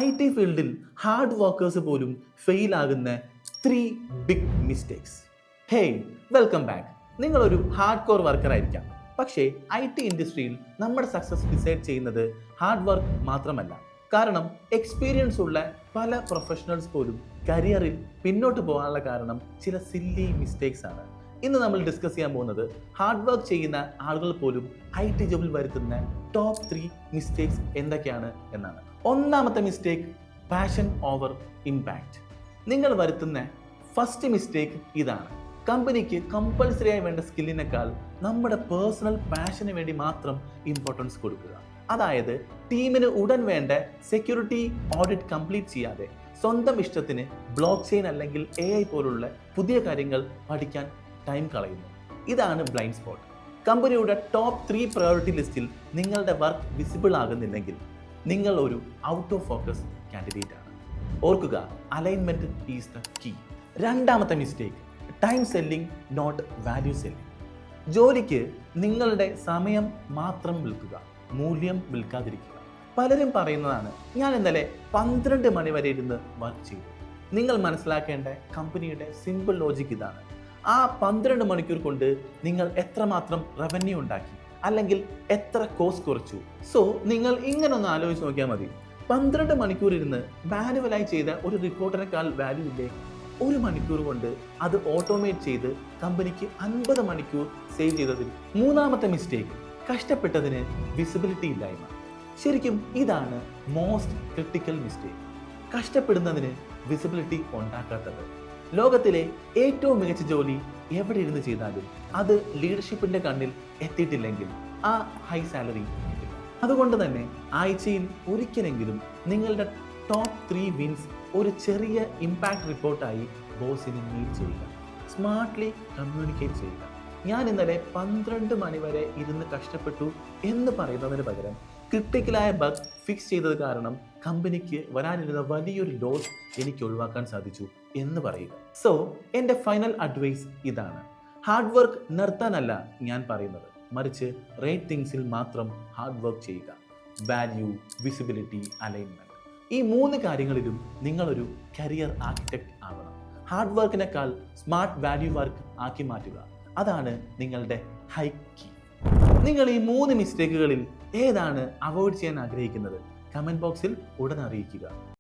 I T ഫീൽഡിൽ hard workers പോലും fail ആകുന്ന 3 big mistakes. Hey, welcome back. നിങ്ങളൊരു ഹാർഡ് കോർ വർക്കർ ആയിരിക്കാം, പക്ഷേ ഐ ടി ഇൻഡസ്ട്രിയിൽ നമ്മുടെ സക്സസ് ഡിസൈഡ് ചെയ്യുന്നത് ഹാർഡ് വർക്ക് മാത്രമല്ല. കാരണം എക്സ്പീരിയൻസ് ഉള്ള പല പ്രൊഫഷണൽസ് പോലും കരിയറിൽ പിന്നോട്ട് പോകാനുള്ള കാരണം ചില സില്ലി മിസ്റ്റേക്സ് ആണ്. ഇന്ന് നമ്മൾ ഡിസ്കസ് ചെയ്യാൻ പോകുന്നത് ഹാർഡ് വർക്ക് ചെയ്യുന്ന ആളുകൾ പോലും ഐ ടി ജോബിൽ വരുത്തുന്ന ടോപ്പ് 3 മിസ്റ്റേക്സ് എന്തൊക്കെയാണ് എന്നാണ്. ഒന്നാമത്തെ മിസ്റ്റേക്ക്, പാഷൻ ഓവർ ഇമ്പാക്റ്റ്. നിങ്ങൾ വരുത്തുന്ന ഫസ്റ്റ് മിസ്റ്റേക്ക് ഇതാണ്. കമ്പനിക്ക് കമ്പൽസറി ആയി വേണ്ട സ്കില്ലിനേക്കാൾ നമ്മുടെ പേഴ്സണൽ പാഷന് വേണ്ടി മാത്രം ഇമ്പോർട്ടൻസ് കൊടുക്കുക. അതായത് ടീമിന് ഉടൻ വേണ്ട സെക്യൂരിറ്റി ഓഡിറ്റ് കംപ്ലീറ്റ് ചെയ്യാതെ സ്വന്തം ഇഷ്ടത്തിന് ബ്ലോക്ക് ചെയിൻ അല്ലെങ്കിൽ AI പോലുള്ള പുതിയ കാര്യങ്ങൾ പഠിക്കാൻ ടൈം കളയുന്നു. ഇതാണ് ബ്ലൈൻഡ് സ്പോട്ട്. കമ്പനിയുടെ ടോപ്പ് 3 പ്രയോറിറ്റി ലിസ്റ്റിൽ നിങ്ങളുടെ വർക്ക് വിസിബിൾ ആകുന്നില്ലെങ്കിൽ നിങ്ങൾ ഒരു ഔട്ട് ഓഫ് ഫോക്കസ് കാൻഡിഡേറ്റ് ആണ്. ഓർക്കുക, അലൈൻമെന്റ് ഈസ് ദ കീ. രണ്ടാമത്തെ mistake, time selling not value selling. ജോലിക്ക് നിങ്ങളുടെ സമയം മാത്രം വിൽക്കുക, മൂല്യം വിൽക്കാതിരിക്കുക. പലരും പറയുന്നതാണ്, ഞാൻ ഇന്നലെ 12 മണി വരെ ഇരുന്ന് വർക്ക് ചെയ്തു. നിങ്ങൾ മനസ്സിലാക്കേണ്ട കമ്പനിയുടെ സിമ്പിൾ ലോജിക് ഇതാണ്. ആ 12 മണിക്കൂർ കൊണ്ട് നിങ്ങൾ എത്രമാത്രം റവന്യൂ ഉണ്ടാക്കി, അല്ലെങ്കിൽ എത്ര കോസ്റ്റ് കുറച്ചു. സോ നിങ്ങൾ ഇങ്ങനെ ഒന്ന് ആലോചിച്ച് നോക്കിയാൽ മതി. 12 മണിക്കൂർ ഇരുന്ന് മാനുവലായി ചെയ്ത ഒരു റിപ്പോർട്ടിനേക്കാൾ വാല്യൂ ഇല്ലേ? 1 മണിക്കൂർ കൊണ്ട് അത് ഓട്ടോമേറ്റ് ചെയ്ത് കമ്പനിക്ക് 50 മണിക്കൂർ സേവ് ചെയ്തതിൽ. മൂന്നാമത്തെ മിസ്റ്റേക്ക്, കഷ്ടപ്പെട്ടതിന് വിസിബിലിറ്റി ഇല്ലായ്മ. ശരിക്കും ഇതാണ് മോസ്റ്റ് ക്രിട്ടിക്കൽ മിസ്റ്റേക്ക്. കഷ്ടപ്പെടുന്നതിന് വിസിബിലിറ്റി ഉണ്ടാക്കാത്തത്. ലോകത്തിലെ ഏറ്റവും മികച്ച ജോലി എവിടെ ഇരുന്ന് ചെയ്താലും അത് ലീഡർഷിപ്പിന്റെ കണ്ണിൽ എത്തിയിട്ടില്ലെങ്കിൽ ആ ഹൈ സാലറി കിട്ടില്ല. അതുകൊണ്ട് തന്നെ ആഴ്ചയിൽ ഒരിക്കലെങ്കിലും നിങ്ങളുടെ ടോപ്പ് 3 വിൻസ് ഒരു ചെറിയ ഇമ്പാക്ട് റിപ്പോർട്ടായി ബോസിന് മെയിൽ ചെയ്യുക. സ്മാർട്ട്ലി കമ്മ്യൂണിക്കേറ്റ് ചെയ്യുക. ഞാൻ ഇന്നലെ 12 മണി വരെ ഇരുന്ന് കഷ്ടപ്പെട്ടു എന്ന് പറയുന്നതിന് പകരം ക്രിട്ടിക്കലായ ബഗ് ഫിക്സ് ചെയ്തത് കാരണം കമ്പനിക്ക് വരാനിരുന്ന വലിയൊരു ലോസ് എനിക്ക് ഒഴിവാക്കാൻ സാധിച്ചു എന്ന് പറയുക. സോ എൻ്റെ ഫൈനൽ അഡ്വൈസ് ഇതാണ്. ഹാർഡ് വർക്ക് നിർത്താനല്ല ഞാൻ പറയുന്നത്, മറിച്ച് റൈറ്റ് തിങ്സിൽ മാത്രം ഹാർഡ് വർക്ക് ചെയ്യുക. Value, visibility, alignment. ഈ 3 കാര്യങ്ങളിലും നിങ്ങളൊരു കരിയർ ആർക്കിടെക്ട് ആവണം. ഹാർഡ് വർക്കിനേക്കാൾ സ്മാർട്ട് വാല്യൂ വർക്ക് ആക്കി മാറ്റുക. അതാണ് നിങ്ങളുടെ ഹൈ കീ. നിങ്ങൾ ഈ 3 മിസ്റ്റേക്കുകളിൽ ഏതാണ് അവോയ്ഡ് ചെയ്യാൻ ആഗ്രഹിക്കുന്നത്? കമന്റ് ബോക്സിൽ ഉടൻ അറിയിക്കുക.